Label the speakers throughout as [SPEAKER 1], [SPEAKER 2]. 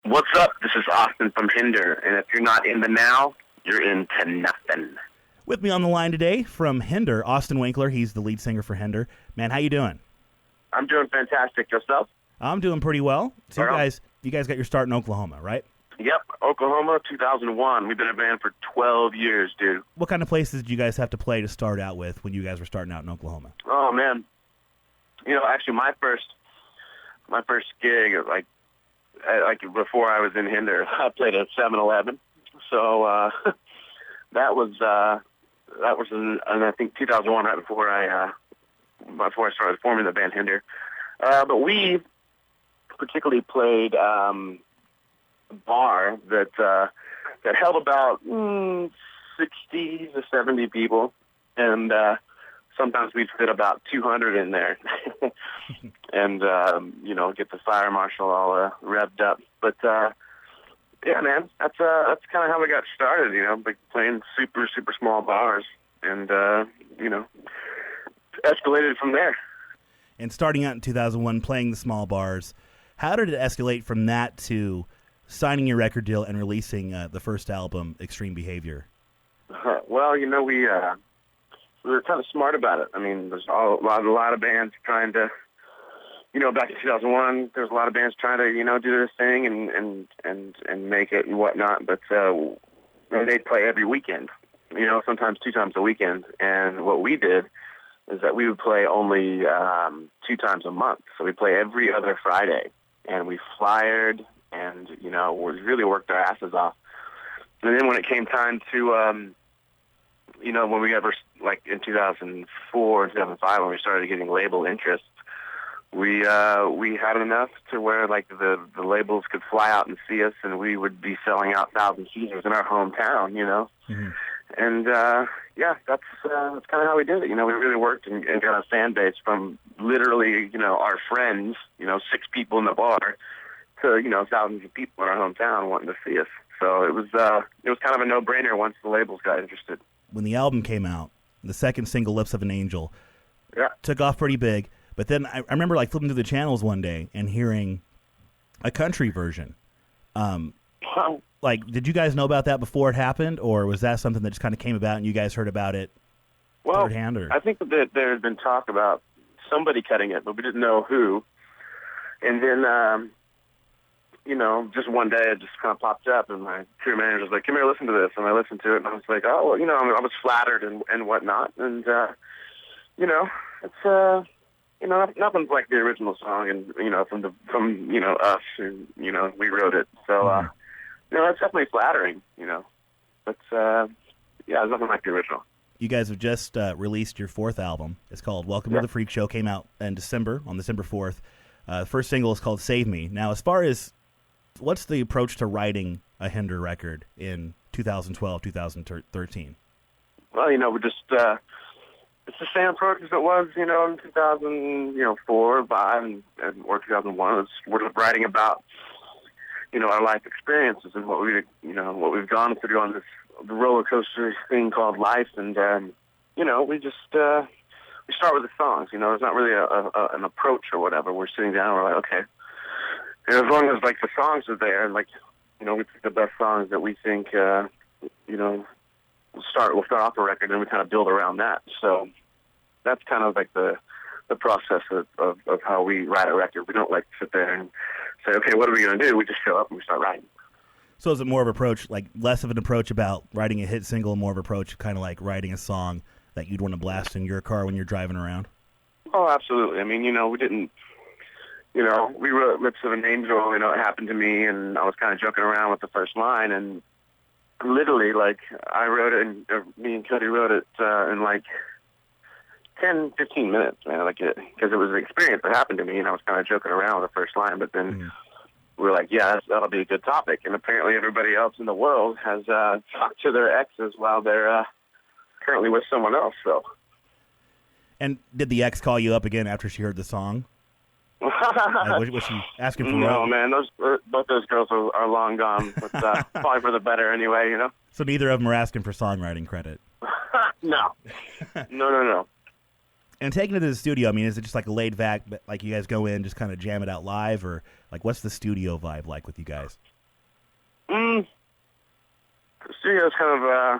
[SPEAKER 1] What's up? This is Austin from Hinder, and if you're not in the now, you're into nothing.
[SPEAKER 2] With me on the line today from Hinder, Austin Winkler. He's the lead singer for Hinder. Man, how you doing?
[SPEAKER 1] I'm doing fantastic. Yourself?
[SPEAKER 2] I'm doing pretty well. So
[SPEAKER 1] Right
[SPEAKER 2] you guys got your start in Oklahoma, right?
[SPEAKER 1] Yep, Oklahoma, 2001. We've been a band for 12 years, dude.
[SPEAKER 2] What kind of places did you guys have to play to start out with when you guys were starting out in Oklahoma?
[SPEAKER 1] Oh, man. Actually, my first gig, like before I was in Hinder, I played at 7-Eleven. So that was in I think 2001, right before I started forming the band Hinder. But we particularly played a bar that held about 60 to 70 people, and sometimes we'd fit about 200 in there, and get the fire marshal all revved up. But yeah, man, that's kind of how we got started. Like playing super small bars, and escalated from there.
[SPEAKER 2] And starting out in 2001, playing the small bars, how did it escalate from that to signing your record deal and releasing the first album, Extreme Behavior?
[SPEAKER 1] Well, we were kind of smart about it. I mean, there's a lot of bands trying to, back in 2001, there's a lot of bands trying to, do their thing and make it and whatnot. But they'd play every weekend, sometimes 2 times a weekend. And what we did is that we would play only 2 times a month. So we play every other Friday, and we flyered and, we really worked our asses off. And then when it came time to, when we ever, like in 2004 and 2005, when we started getting label interest, we had enough to where like the labels could fly out and see us, and we would be selling out 1,000 seaters in our hometown,
[SPEAKER 2] Mm-hmm.
[SPEAKER 1] And that's kind of how we did it. We really worked and got a fan base from literally, our friends, 6 people in the bar, to thousands of people in our hometown wanting to see us. So it was kind of a no-brainer once the labels got interested.
[SPEAKER 2] When the album came out, the second single, Lips of an Angel, took off pretty big. But then I remember like flipping through the channels one day and hearing a country version. Like, did you guys know about that before it happened, or was that something that just kind of came about and you guys heard about it third hand? Or?
[SPEAKER 1] I think that there had been talk about somebody cutting it, but we didn't know who. And then, just one day it just kind of popped up, and my crew manager was like, "Come here, listen to this." And I listened to it, and I was like, "Oh, well, I was flattered and whatnot." And it's nothing's like the original song, and from us, and we wrote it. So it's definitely flattering. But it's nothing like the original.
[SPEAKER 2] You guys have just released your 4th album. It's called Welcome to the Freak Show. Came out in December, on December 4th. The first single is called Save Me. Now, as far as what's the approach to writing a Hinder record in 2012, 2013?
[SPEAKER 1] Well, we just it's the same approach as it was, in 2004, 5, or 2001. We're just writing about, our life experiences and what we've gone through on this roller coaster thing called life, and we just we start with the songs. There's not really an approach or whatever. We're sitting down and we're like, okay, and as long as like the songs are there, and like we pick the best songs that we think we'll start off a record, and we kind of build around that. So that's kind of like the process of how we write a record. We don't like sit there and say, okay, what are we going to do? We just show up and we start writing.
[SPEAKER 2] So is it more of an approach, like less of an approach about writing a hit single, more of an approach kind of like writing a song that you'd want to blast in your car when you're driving around?
[SPEAKER 1] Oh, absolutely. I mean, we didn't, we wrote Lips of an Angel, it happened to me, and I was kind of joking around with the first line, and literally, like, I wrote it, and me and Cody wrote it in like 10, 15 minutes, man, because it was an experience that happened to me, and I was kind of joking around with the first line, but then we were like, yeah, that'll be a good topic, and apparently everybody else in the world has talked to their exes while they're currently with someone else, so.
[SPEAKER 2] And did the ex call you up again after she heard the song? Was she asking for
[SPEAKER 1] No, man, both those girls are long gone, but probably for the better anyway,
[SPEAKER 2] So neither of them are asking for songwriting credit?
[SPEAKER 1] No.
[SPEAKER 2] And taking it to the studio, I mean, is it just like a laid back, like you guys go in, just kind of jam it out live, or like what's the studio vibe like with you guys?
[SPEAKER 1] The studio's kind of,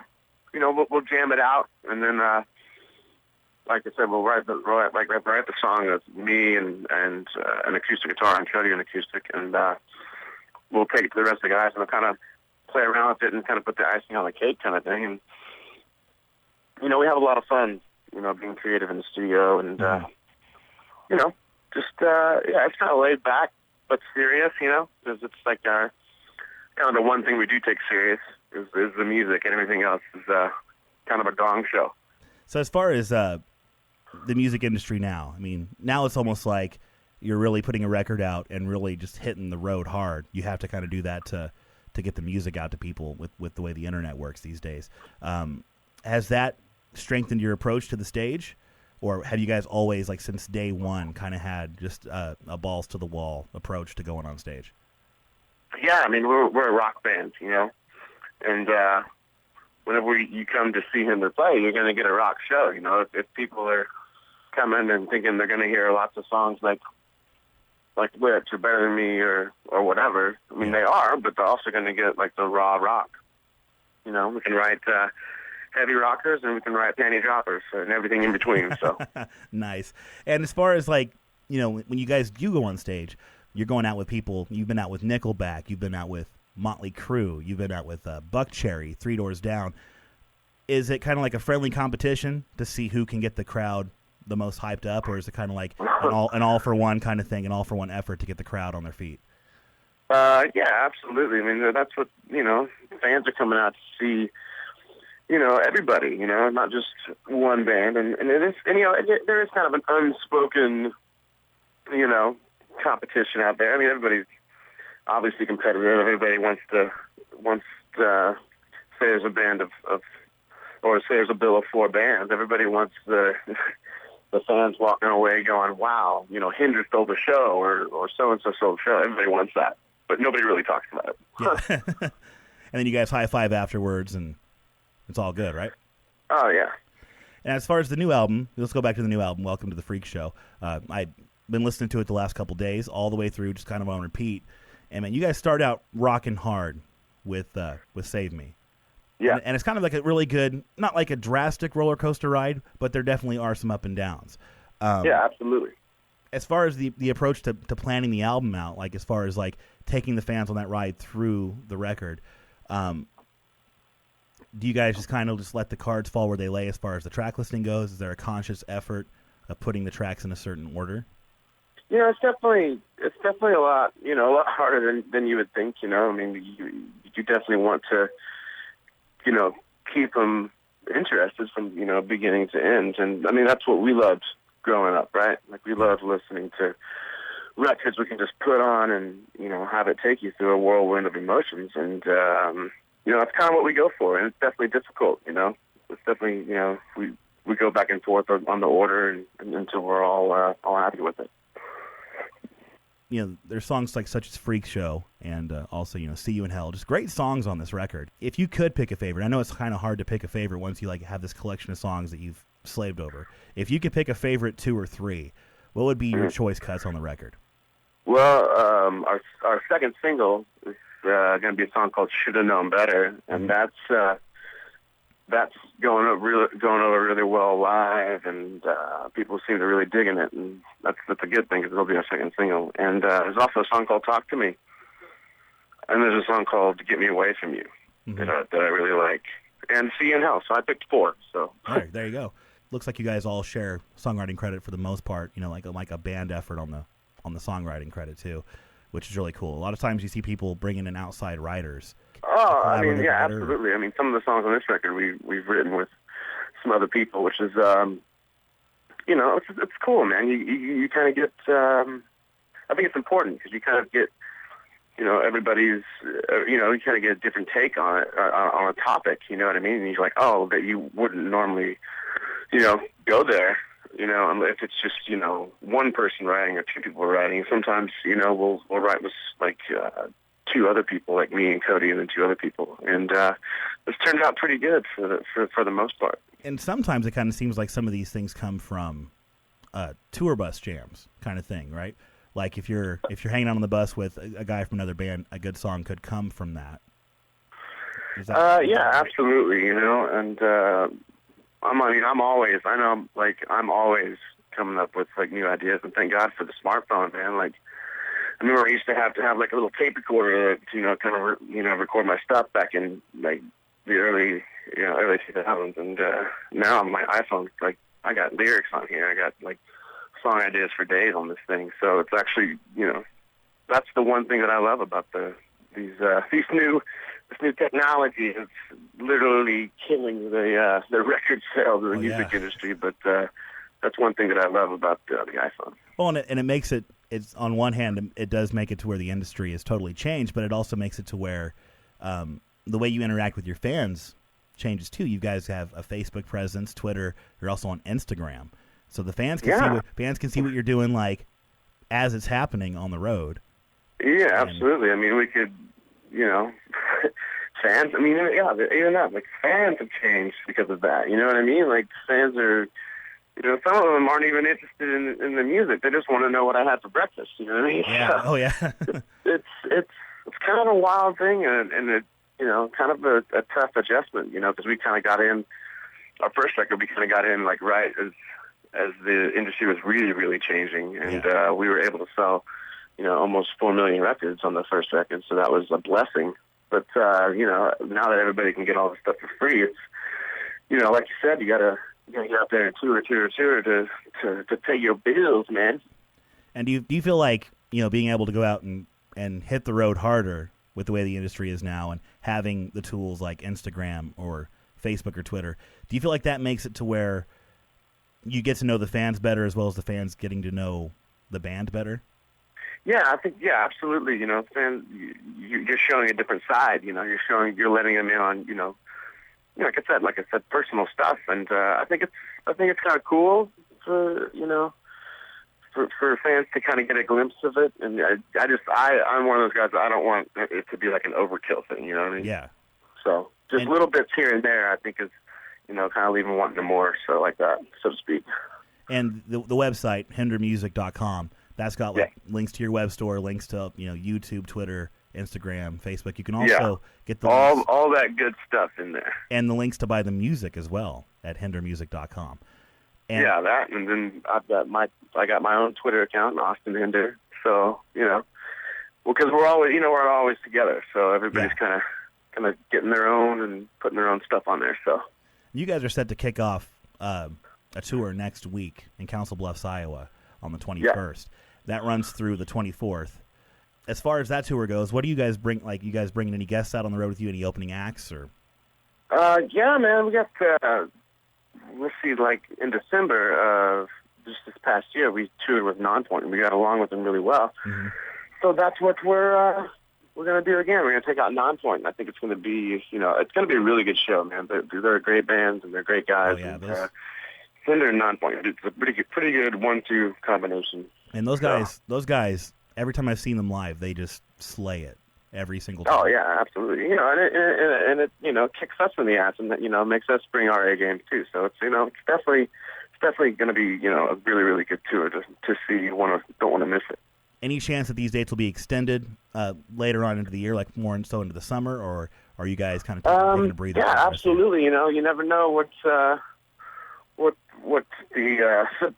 [SPEAKER 1] we'll jam it out, and then, like I said, we'll write the song with me and an acoustic guitar and Cody an acoustic, and we'll take it to the rest of the guys and we'll kind of play around with it and kind of put the icing on the cake kind of thing. And we have a lot of fun, being creative in the studio, and it's kind of laid back but serious, because it's like kind of the one thing we do take serious is the music, and everything else is kind of a gong show.
[SPEAKER 2] So as far as the music industry now, I mean, now it's almost like you're really putting a record out and really just hitting the road hard. You have to kind of do that to get the music out to people with the way the internet works these days. Has that strengthened your approach to the stage, or have you guys always, like since day one, kind of had just a balls to the wall approach to going on stage?
[SPEAKER 1] Yeah, I mean, we're a rock band, and whenever you come to see Hinder play, you're going to get a rock show. If people are coming and thinking they're going to hear lots of songs like Witch or Better Than Me or whatever, I mean, they are, but they're also going to get like the raw rock. We can write heavy rockers and we can write panty droppers and everything in between. So
[SPEAKER 2] nice. And as far as like, when you guys do go on stage, you're going out with people. You've been out with Nickelback. You've been out with Motley Crue. You've been out with Buckcherry, Three Doors Down. Is it kind of like a friendly competition to see who can get the crowd the most hyped up, or is it kind of like an all for one kind of thing, an all for one effort to get the crowd on their feet?
[SPEAKER 1] Yeah, absolutely. I mean, that's what fans are coming out to see. Everybody. Not just one band, and it is. And, there is kind of an unspoken, competition out there. I mean, everybody's obviously competitive. Everybody wants to say there's a band of or say there's a bill of 4 bands. Everybody wants the fans walking away going, wow, Hinder stole the show, or so-and-so stole the show. Everybody wants that, but nobody really talks about it.
[SPEAKER 2] Yeah. And then you guys high-five afterwards, and it's all good, right?
[SPEAKER 1] Oh, yeah.
[SPEAKER 2] And as far as the new album, let's go back to the new album, Welcome to the Freak Show. I've been listening to it the last couple days, all the way through, just kind of on repeat. And, man, you guys start out rocking hard with Save Me.
[SPEAKER 1] Yeah.
[SPEAKER 2] And it's kind of like a really good, not like a drastic roller coaster ride, but there definitely are some up and downs.
[SPEAKER 1] Yeah, absolutely.
[SPEAKER 2] As far as the approach to planning the album out, like as far as like taking the fans on that ride through the record, do you guys just kind of just let the cards fall where they lay as far as the track listing goes? Is there a conscious effort of putting the tracks in a certain order?
[SPEAKER 1] It's definitely a lot harder than you would think. I mean, you definitely want to, keep them interested from beginning to end, and I mean that's what we loved growing up, right? Like we loved listening to records we can just put on and have it take you through a whirlwind of emotions, and that's kind of what we go for, and it's definitely difficult. It's definitely we go back and forth on the order and until we're all happy with it.
[SPEAKER 2] There's songs like such as Freak Show and also, See You in Hell. Just great songs on this record. If you could pick a favorite, I know it's kind of hard to pick a favorite once you have this collection of songs that you've slaved over. If you could pick a favorite 2 or 3, what would be your choice cuts on the record?
[SPEAKER 1] Well, our second single is going to be a song called Shoulda Known Better, and that's going over really well live, and people seem to really digging it, and that's a good thing because it'll be our second single. And there's also a song called Talk to Me, and there's a song called Get Me Away From You that I really like, and See You in Hell. So I picked 4. So
[SPEAKER 2] all right, there you go. Looks like you guys all share songwriting credit for the most part. Like a band effort on the songwriting credit too, which is really cool. A lot of times you see people bringing in outside writers.
[SPEAKER 1] Oh, I mean, yeah, absolutely. I mean, some of the songs on this record we've written with some other people, which is, it's cool, man. You kind of get, I think it's important because you kind of get, everybody's, you kind of get a different take on it, on a topic, you know what I mean? And you're like, oh, that you wouldn't normally, go there, if it's just, one person writing or 2 people writing. Sometimes, we'll write with, like, 2 other people, like me and Cody, and then 2 other people, and it's turned out pretty good for the most part.
[SPEAKER 2] And sometimes it kind of seems like some of these things come from tour bus jams kind of thing, right? Like if you're hanging out on the bus with a guy from another band, a good song could come from that.
[SPEAKER 1] Yeah, absolutely. And I'm always coming up with like new ideas, and thank God for the smartphone, man. Like, I remember I used to have like a little tape recorder to, kind of, record my stuff back in like the early 2000s, and now on my iPhone, like I got lyrics on here. I got like song ideas for days on this thing. So it's actually, that's the one thing that I love about this new technology. It's literally killing the record sales of the music industry, but that's one thing that I love about the iPhone.
[SPEAKER 2] Well, and it makes it's on one hand, it does make it to where the industry is totally changed, but it also makes it to where the way you interact with your fans changes too. You guys have a Facebook presence, Twitter. You're also on Instagram, so the fans can see what you're doing, like as it's happening on the road.
[SPEAKER 1] Yeah, absolutely. I mean, we could, fans. I mean, even that, like fans have changed because of that. You know what I mean? Like fans are. Some of them aren't even interested in the music. They just want to know what I had for breakfast. You know what I mean?
[SPEAKER 2] Yeah. Oh, yeah.
[SPEAKER 1] It's kind of a wild thing, and it, kind of a tough adjustment. Because we kind of got in our first record. We kind of got in like right as the industry was really, really changing, and we were able to sell, almost 4 million records on the first record. So that was a blessing. But now that everybody can get all this stuff for free, it's like you said, you gotta get out there and tour to pay your bills, man.
[SPEAKER 2] And do you feel like, being able to go out and hit the road harder with the way the industry is now and having the tools like Instagram or Facebook or Twitter, do you feel like that makes it to where you get to know the fans better as well as the fans getting to know the band better?
[SPEAKER 1] Yeah, I think, absolutely. Fans, you're showing a different side. You're letting them in on, like I said, personal stuff, and I think it's kind of cool for for fans to kind of get a glimpse of it. And I'm one of those guys that I don't want it to be like an overkill thing. You know what I mean?
[SPEAKER 2] Yeah.
[SPEAKER 1] So just little bits here and there, I think is kind of leaving wanting more, so like that, so to speak.
[SPEAKER 2] And the website hindermusic.com, that's got links to your web store, links to YouTube, Twitter, Instagram, Facebook. You can also get the
[SPEAKER 1] all that good stuff in there,
[SPEAKER 2] and the links to buy the music as well at hindermusic.com. And
[SPEAKER 1] that, and then I got my own Twitter account, Austin Hinder. So because we're always together. So everybody's kind of getting their own and putting their own stuff on there. So
[SPEAKER 2] you guys are set to kick off a tour next week in Council Bluffs, Iowa, on the 21st. That runs through the 24th. As far as that tour goes, what do you guys bring? Like, you guys bringing any guests out on the road with you? Any opening acts or?
[SPEAKER 1] Yeah, man, we got. Let's see, like in December, just this past year, we toured with Nonpoint, and we got along with them really well. Mm-hmm. So that's what we're gonna do again. We're gonna take out Nonpoint, and I think it's gonna be, it's gonna be a really good show, man. They're great bands and they're great guys.
[SPEAKER 2] Oh, yeah,
[SPEAKER 1] and, Hinder and Nonpoint, it's a pretty good 1-2 combination.
[SPEAKER 2] And those guys. Every time I've seen them live, they just slay it every single time.
[SPEAKER 1] Oh yeah, absolutely. And it kicks us in the ass, and makes us bring our A game too. So it's it's definitely going to be a really, really good tour to see. Don't want to miss it.
[SPEAKER 2] Any chance that these dates will be extended later on into the year, like more so into the summer, or are you guys kind of taking a breather?
[SPEAKER 1] Yeah, absolutely. You never know what the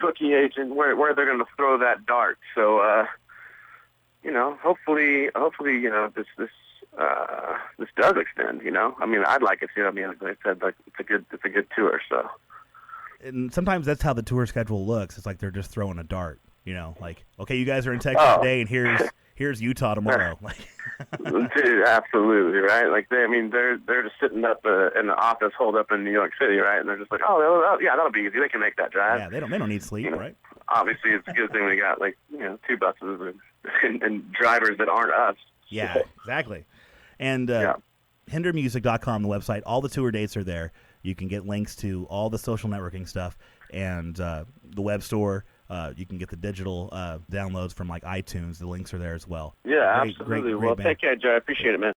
[SPEAKER 1] bookie agent where they're going to throw that dart. So. Hopefully, this does extend. I mean, I'd like it to. I mean, like I said, like it's a good tour. So,
[SPEAKER 2] and sometimes that's how the tour schedule looks. It's like they're just throwing a dart. Like, okay, you guys are in Texas today, and here's Utah tomorrow.
[SPEAKER 1] Dude, absolutely right. Like they're just sitting up in the office, holed up in New York City, right? And they're just like, oh yeah, that'll be easy. They can make that drive.
[SPEAKER 2] Yeah, they don't need sleep, right?
[SPEAKER 1] Obviously, it's a good thing we got 2 buses and drivers that aren't us.
[SPEAKER 2] Yeah, exactly. And hindermusic.com, the website, all the tour dates are there. You can get links to all the social networking stuff and the web store. You can get the digital downloads from like iTunes. The links are there as well.
[SPEAKER 1] Yeah, absolutely. Great
[SPEAKER 2] band.
[SPEAKER 1] Take care, Joe. I appreciate it, man.